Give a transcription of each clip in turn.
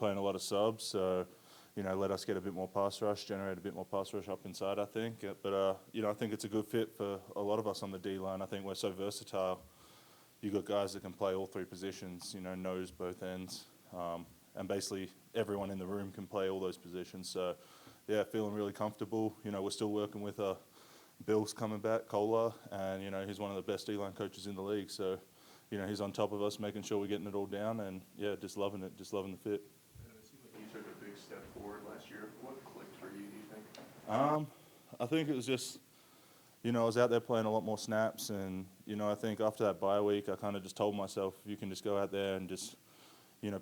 playing a lot of subs, so let us get a bit more pass rush, generate a bit more pass rush up inside, I think. But I think it's a good fit for a lot of us on the D line. I think we're so versatile. You got guys that can play all three positions, nose, both ends, and basically everyone in the room can play all those positions. So, yeah, feeling really comfortable. We're still working with Bill's coming back, Kolar, and he's one of the best D-line coaches in the league. So, he's on top of us, making sure we're getting it all down, and yeah, just loving it, just loving the fit. And it seemed like you took a big step forward last year. What clicked for you, do you think? I think it was just, I was out there playing a lot more snaps, and I think after that bye week, I kind of just told myself, you can just go out there and just,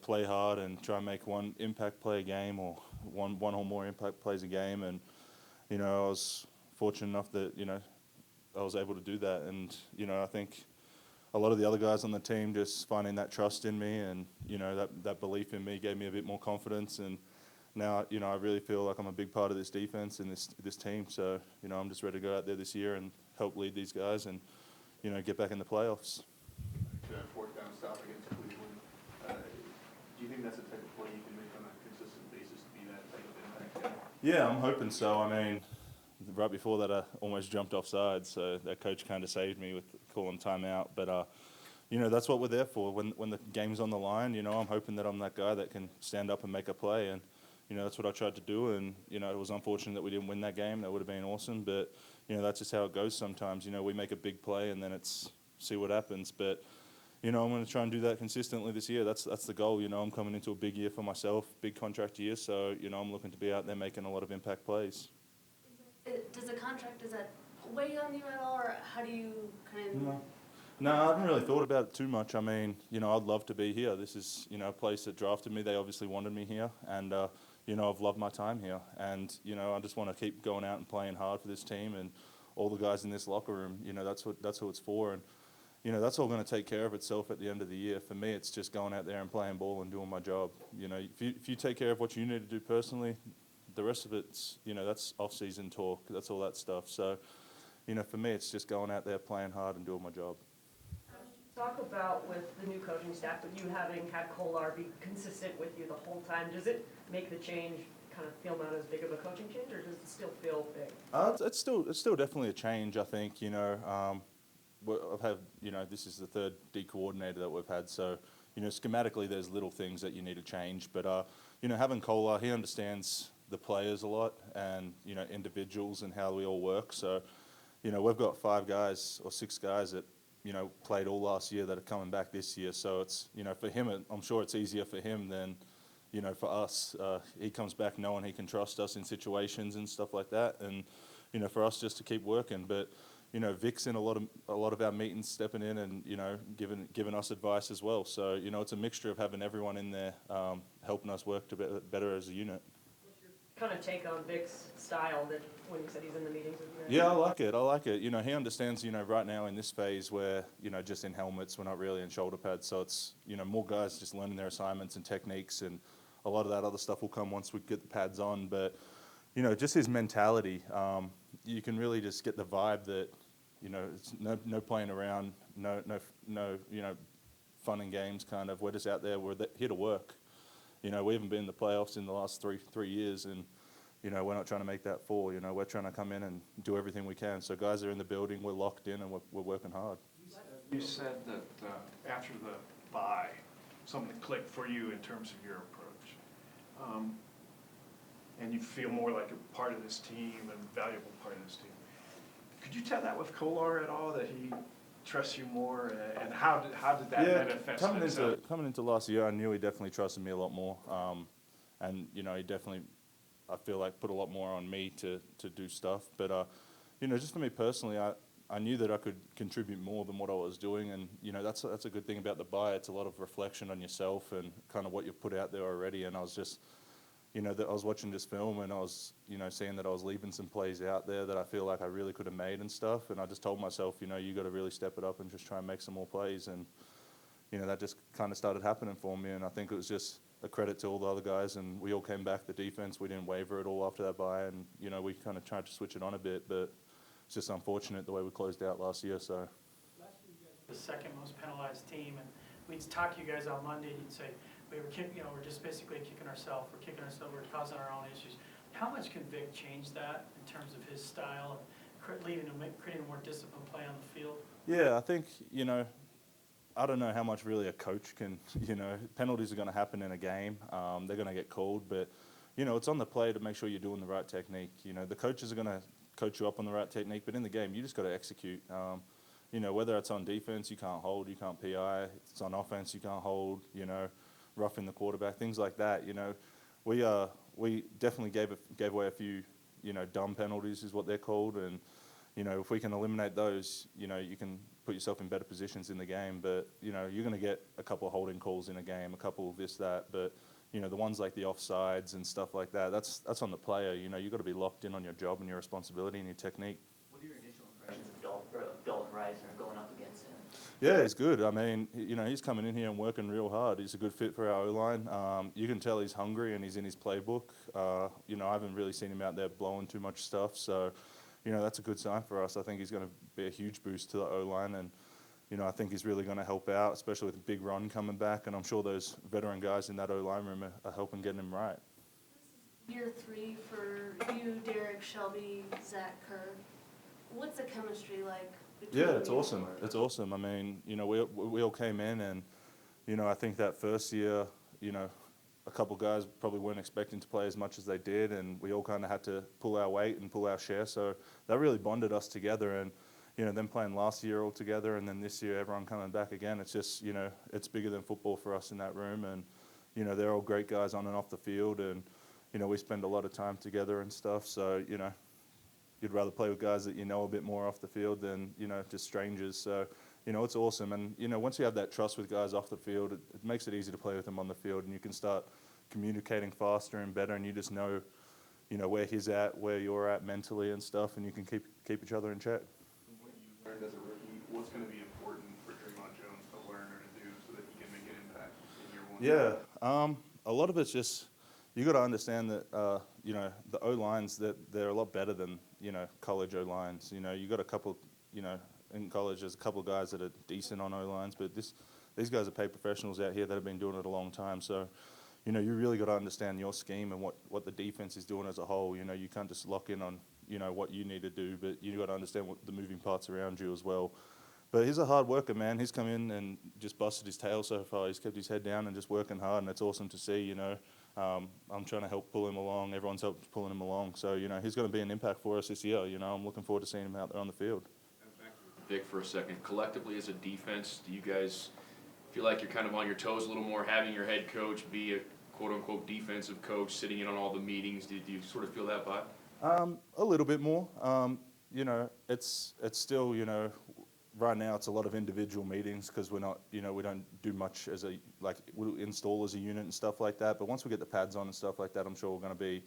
play hard and try and make one impact play a game, or one or more impact plays a game, and I was fortunate enough that I was able to do that, and I think a lot of the other guys on the team just finding that trust in me, and that belief in me gave me a bit more confidence, and now I really feel like I'm a big part of this defense and this team. So I'm just ready to go out there this year and help lead these guys and get back in the playoffs. To that fourth down stop against Cleveland, do you think that's the type of play you can make on a consistent basis to be that type of impact guy? Yeah, I'm hoping so. I mean, right before that, I almost jumped offside, so that coach kind of saved me with calling timeout. But that's what we're there for. When the game's on the line, I'm hoping that I'm that guy that can stand up and make a play, and that's what I tried to do. And it was unfortunate that we didn't win that game. That would have been awesome, but that's just how it goes sometimes. We make a big play and then it's see what happens. But I'm going to try and do that consistently this year. That's the goal. I'm coming into a big year for myself, big contract year. So I'm looking to be out there making a lot of impact plays. Does the contract, does that weigh on you at all, or how do you kind of? No, I haven't really thought about it too much. I mean, I'd love to be here. This is, a place that drafted me. They obviously wanted me here, and I've loved my time here. And I just want to keep going out and playing hard for this team and all the guys in this locker room. That's who it's for, and that's all going to take care of itself at the end of the year. For me, it's just going out there and playing ball and doing my job. If you take care of what you need to do personally, the rest of it's, that's off-season talk. That's all that stuff. So, for me, it's just going out there, playing hard, and doing my job. Talk about with the new coaching staff, but you having had Kolar be consistent with you the whole time, does it make the change kind of feel not as big of a coaching change, or does it still feel big? It's still definitely a change. I think I've had this is the third D coordinator that we've had, so schematically there's little things that you need to change, but having Kolar, he understands the players a lot and individuals and how we all work. So we've got 5 guys or 6 guys that played all last year that are coming back this year. So it's for him, I'm sure it's easier for him than for us. He comes back knowing he can trust us in situations and stuff like that, and for us just to keep working. But Vic's in a lot of our meetings, stepping in and giving us advice as well. So it's a mixture of having everyone in there helping us work better as a unit. Kind of take on Vic's style that when you said he's in the meetings with you? Yeah, I like it. He understands, right now in this phase where, just in helmets, we're not really in shoulder pads. So it's, more guys just learning their assignments and techniques, and a lot of that other stuff will come once we get the pads on. But, just his mentality, you can really just get the vibe that, it's no playing around, no, fun and games kind of. We're just out there, we're here to work. We haven't been in the playoffs in the last three years, and we're not trying to make that 4. We're trying to come in and do everything we can. So guys are in the building, we're locked in, and we're working hard. You said that after the bye, something clicked for you in terms of your approach, and you feel more like a part of this team and a valuable part of this team. Could you tell that with Kolar at all, that he trusts you more, and how did that manifest itself? Coming into last year, I knew he definitely trusted me a lot more, and he definitely, I feel like, put a lot more on me to do stuff. But just for me personally, I knew that I could contribute more than what I was doing, and that's a good thing about the bye. It's a lot of reflection on yourself and kind of what you've put out there already. And I was just that I was watching this film, and I was seeing that I was leaving some plays out there that I feel like I really could have made and stuff. And I just told myself, you got to really step it up and just try and make some more plays. And that just kind of started happening for me. And I think it was just a credit to all the other guys, and we all came back. The defense, we didn't waver at all after that bye, and we kind of tried to switch it on a bit, but it's just unfortunate the way we closed out last year. So last year you guys were the second most penalized team, and we'd talk to you guys on Monday, and you'd say we're just basically kicking ourselves, we're causing our own issues. How much can Vic change that in terms of his style and creating a more disciplined play on the field? Yeah, I think, I don't know how much really a coach can, penalties are going to happen in a game. They're going to get called, but, it's on the play to make sure you're doing the right technique. The coaches are going to coach you up on the right technique, but in the game, you just got to execute. Whether it's on defense, you can't hold, you can't PI. It's on offense, you can't hold, roughing the quarterback, things like that. We definitely gave away a few, dumb penalties is what they're called, and if we can eliminate those, you can put yourself in better positions in the game. But you're going to get a couple of holding calls in a game, a couple of this, that. But the ones like the offsides and stuff like that, that's on the player. You've got to be locked in on your job and your responsibility and your technique. What are your initial impressions of Dalton Reisner going up against him? Yeah, he's good. I mean, he's coming in here and working real hard. He's a good fit for our O-line. You can tell he's hungry and he's in his playbook. I haven't really seen him out there blowing too much stuff. So, that's a good sign for us. I think he's going to be a huge boost to the O-line. And, I think he's really going to help out, especially with a big run coming back. And I'm sure those veteran guys in that O-line room are helping getting him right. Year 3 for you, Derek, Shelby, Zach, Kerr. What's the chemistry like? Yeah, it's awesome. It's awesome. I mean, we all came in and, I think that first year, a couple guys probably weren't expecting to play as much as they did, and we all kind of had to pull our weight and pull our share. So that really bonded us together. And, them playing last year all together, and then this year everyone coming back again. It's just, it's bigger than football for us in that room. And, they're all great guys on and off the field, and, we spend a lot of time together and stuff. So, you'd rather play with guys that you know a bit more off the field than, just strangers. So, it's awesome. And, once you have that trust with guys off the field, it makes it easy to play with them on the field, and you can start communicating faster and better, and you just know, where he's at, where you're at mentally and stuff, and you can keep each other in check. What you learned as a rookie, what's going to be important for Draymond Jones to learn or to do so that he can make an impact in year 1? Yeah, a lot of it's just, you got to understand that, the O-lines, that they're a lot better than, college O-lines. You got a couple, in college there's a couple of guys that are decent on O-lines, but these guys are paid professionals out here that have been doing it a long time. So, you really got to understand your scheme and what the defense is doing as a whole. You can't just lock in on, what you need to do, but you got to understand what the moving parts around you as well. But he's a hard worker, man. He's come in and just busted his tail so far. He's kept his head down and just working hard, and it's awesome to see, I'm trying to help pull him along. Everyone's helped pulling him along. So, he's going to be an impact for us this year. I'm looking forward to seeing him out there on the field. Vic, for a second, collectively as a defense, do you guys feel like you're kind of on your toes a little more, having your head coach be a quote-unquote defensive coach, sitting in on all the meetings? Do you sort of feel that vibe? A little bit more. It's still, right now it's a lot of individual meetings because we're not, we don't do much we'll install as a unit and stuff like that. But once we get the pads on and stuff like that, I'm sure we're going to be,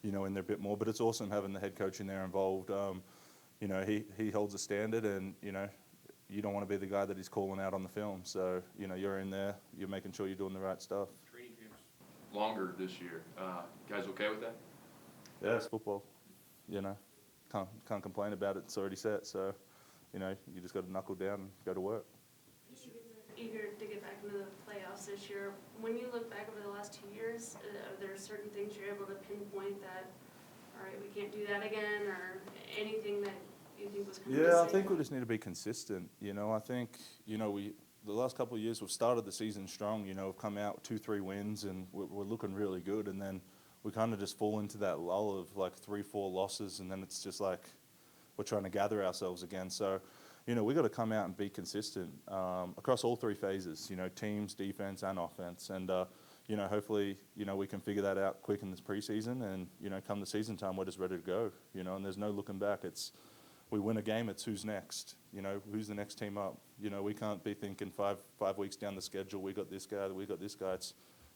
in there a bit more. But it's awesome having the head coach in there involved. He holds a standard, and, you don't want to be the guy that he's calling out on the film. So, you're in there, you're making sure you're doing the right stuff. Training camps longer this year. You guys okay with that? Yeah, it's football. Can't complain about it. It's already set. So, you just got to knuckle down and go to work. You guys are eager to get back into the playoffs this year. When you look back over the last 2 years, are there certain things you're able to pinpoint that, all right, we can't do that again, or anything that you think was kind of Yeah, I think we just need to be consistent. I think, the last couple of years we've started the season strong. We've come out 2-3 wins, and we're looking really good. And then we kind of just fall into that lull of like 3-4 losses, and then it's just like we're trying to gather ourselves again. So, we got to come out and be consistent across all 3 phases. Teams, defense, and offense. And hopefully, we can figure that out quick in this preseason, and come the season time, we're just ready to go. And there's no looking back. We win a game, it's who's next. Who's the next team up. We can't be thinking five weeks down the schedule, we got this guy, we got this guy. It's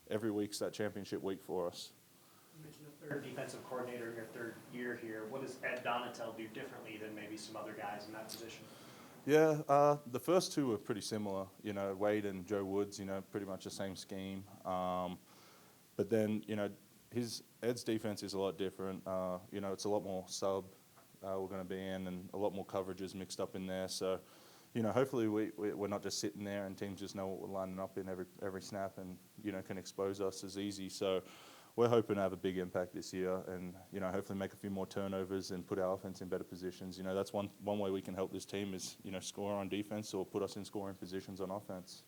every week's that championship week for us. You mentioned a third defensive coordinator in your third year here. What does Ed Donatel do differently than maybe some other guys in that position? Yeah, the first 2 were pretty similar. Wade and Joe Woods, pretty much the same scheme. But then, Ed's defense is a lot different. It's a lot more sub we're going to be in, and a lot more coverages mixed up in there. So, you know, hopefully we're not just sitting there and teams just know what we're lining up in every snap and, you know, can expose us as easy. So we're hoping to have a big impact this year and, you know, hopefully make a few more turnovers and put our offense in better positions. You know, that's one way we can help this team is, you know, score on defense or put us in scoring positions on offense.